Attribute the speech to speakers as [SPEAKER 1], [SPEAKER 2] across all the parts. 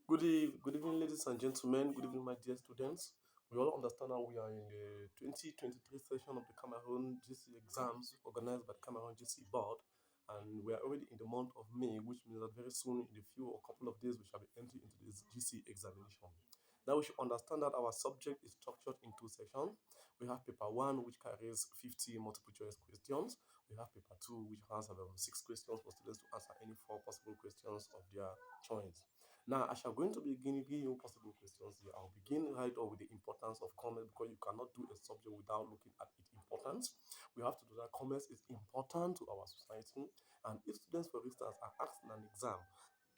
[SPEAKER 1] Good evening, ladies and gentlemen. Good evening, my dear students. We all understand now we are in the 2023 session of the Cameroon GC exams organized by the Cameroon GC board, and we are already in the month of May, which means that very soon, in a few or couple of days, we shall be entering into this GC examination. Now we should understand that our subject is structured in two sections. We have paper one, which carries 50 multiple choice questions. We have paper two, which has about 6 questions for students to answer any four possible questions of their choice. Now, I shall going to begin giving you possible questions here. I'll begin right off with the importance of commerce because you cannot do a subject without looking at its importance. We have to do that. Commerce is important to our society, and if students, for instance, are asked in an exam,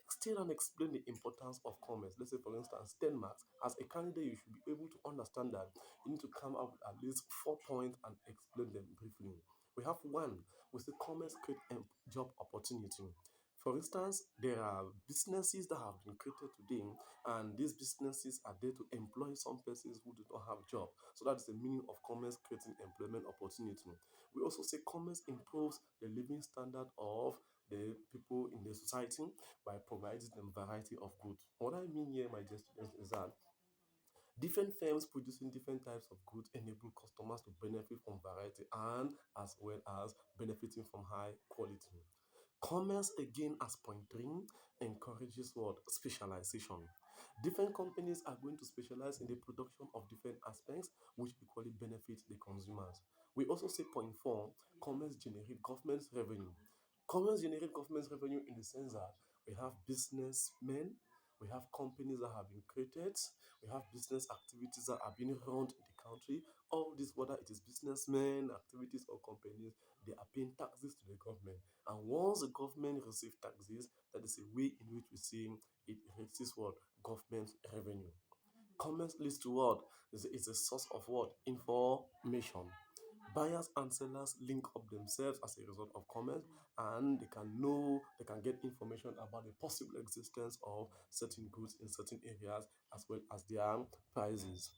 [SPEAKER 1] state and explain the importance of commerce. Let's say, for instance, 10 marks. As a candidate, you should be able to understand that you need to come up with at least 4 points and explain them briefly. We have one, we say commerce create job opportunity. For instance, there are businesses that have been created today, and these businesses are there to employ some persons who do not have job. So that is the meaning of commerce creating employment opportunity. We also say commerce improves the living standard of the people in the society by providing them variety of goods. What I mean here, my dear students, is that different firms producing different types of goods enable customers to benefit from variety and as well as benefiting from high quality. Commerce again as point three encourages what specialization. Different companies are going to specialize in the production of different aspects which equally benefit the consumers. We also say point four, commerce generate government revenue. Commerce generate government revenue in the sense that we have businessmen, we have companies that have been created, we have business activities that are being run in the country. All this, whether it is businessmen, activities, or companies, they are paying taxes to the government. And once the government receives taxes, that is a way in which we see it receives what government revenue. Commerce leads to what? It's a source of what? Information. Buyers and sellers link up themselves as a result of commerce, and they can get information about the possible existence of certain goods in certain areas as well as their prices.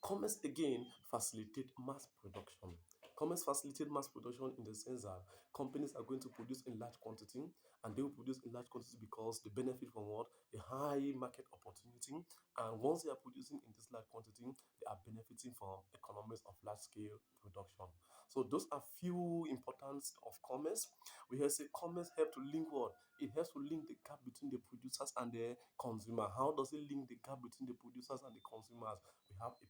[SPEAKER 1] Commerce again facilitate mass production. Commerce facilitate mass production in the sense that companies are going to produce in large quantity, and they will produce in large quantity because they benefit from what? A high market opportunity. And once they are producing in this large quantity, they are benefiting from economies of large scale production. So those are few importance of commerce. We have say commerce help to link what? It helps to link the gap between the producers and the consumer. How does it link the gap between the producers and the consumers? We have a